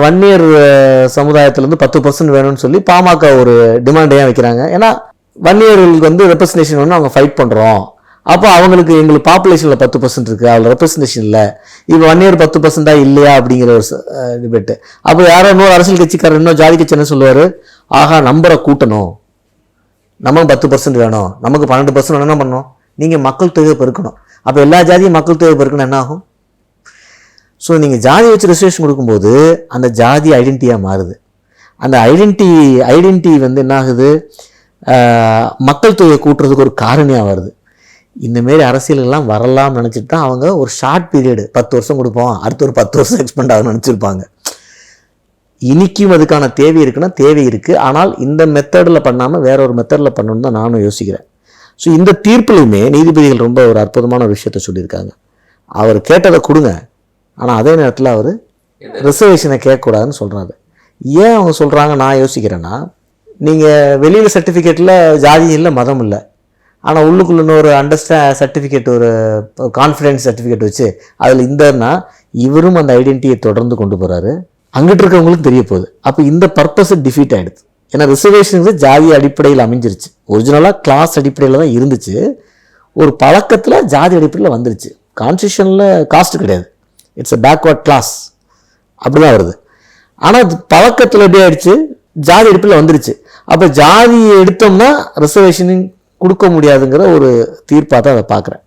வன்னியர் சமுதாயத்திலேருந்து 10% வேணும்னு சொல்லி பாமக ஒரு டிமாண்ட் ஏன் வைக்கிறாங்க? ஏன்னா வன்னியர்களுக்கு வந்து ரெப்ரசன்டேஷன் வேணும், அவங்க ஃபைட் பண்ணுறோம். அப்போ அவங்களுக்கு எங்களுக்கு பாப்புலேஷனில் 10% இருக்குது, அதில் ரெப்ரசன்டேஷன் இல்லை. இப்போ வன்னியர் 10% இல்லையா அப்படிங்கிற ஒரு டிபேட்டு. அப்போ யாரோ இன்னொரு அரசியல் கட்சிக்காரர் இன்னொரு ஜாதி கட்சி என்ன சொல்லுவார்? ஆஹா, நம்பரை கூட்டணும், நமக்கு 10% வேணும், நமக்கு 12% வேணும். என்ன பண்ணணும்? நீங்கள் மக்கள் தொகையை பெருக்கணும். அப்போ எல்லா ஜாதியும் மக்கள் தொகையை பெருக்கணும், என்ன ஆகும்? ஸோ நீங்கள் ஜாதி வச்சு ரிசர்வேஷன் கொடுக்கும்போது அந்த ஜாதி ஐடென்டிட்டியாக மாறுது. அந்த ஐடென்டிட்டி வந்து என்ன ஆகுது? மக்கள் தொகையை கூட்டுறதுக்கு ஒரு காரணியாக வருது. இந்தமாரி அரசியலெல்லாம் வரலாம்னு நினச்சிட்டு தான் அவங்க ஒரு ஷார்ட் பீரியடு 10 வருஷம் கொடுப்போம், அடுத்த ஒரு 10 வருஷம் எக்ஸ்பெண்ட் ஆகும்னு நினச்சிருப்பாங்க. இன்றைக்கும் அதுக்கான தேவை இருக்குன்னா தேவை இருக்குது. ஆனால் இந்த மெத்தடில் பண்ணாமல் வேற ஒரு மெத்தடில் பண்ணணும்னு தான் நானும் யோசிக்கிறேன். ஸோ இந்த தீர்ப்புலையுமே நீதிபதிகள் ரொம்ப ஒரு அற்புதமான ஒரு விஷயத்த சொல்லியிருக்காங்க. அவர் கேட்டதை கொடுங்க, ஆனால் அதே நேரத்தில் அவர் ரிசர்வேஷனை கேட்கக்கூடாதுன்னு சொல்கிறாரு. ஏன் அவங்க சொல்கிறாங்க நான் யோசிக்கிறேன்னா, நீங்கள் வெளியில் சர்டிஃபிகேட்டில் ஜாதி இல்லை, மதம் இல்லை, ஆனால் உள்ளுக்குள்ள ஒரு சர்டிஃபிகேட், ஒரு கான்ஃபிடென்ஸ் சர்டிஃபிகேட் வச்சு அதில் இந்தன்னா இவரும் அந்த ஐடென்டிட்டியை தொடர்ந்து கொண்டு போகிறாரு. அங்கிட்டு இருக்கவங்களுக்கு தெரிய போகுது. அப்போ இந்த பர்பஸ் டிஃபீட் ஆகிடுது. ஏன்னா ரிசர்வேஷன் ஜாதி அடிப்படையில் அமைஞ்சிருச்சு. ஒரிஜினலாக கிளாஸ் அடிப்படையில் தான் இருந்துச்சு, ஒரு பழக்கத்தில் ஜாதி அடிப்படையில் வந்துருச்சு. கான்ஸ்டியூஷனில் காஸ்ட் கிடையாது, இட்ஸ் அ பேக்வர்ட் கிளாஸ், அப்படி தான் வருது. ஆனால் அது பழக்கத்தில் எப்படி ஆயிடுச்சு? ஜாதி அடிப்படையில் வந்துருச்சு. அப்போ ஜாதியை எடுத்தோம்னா ரிசர்வேஷன் கொடுக்க முடியாதுங்கிற ஒரு தீர்ப்பாக தான் அதை பார்க்குறேன்.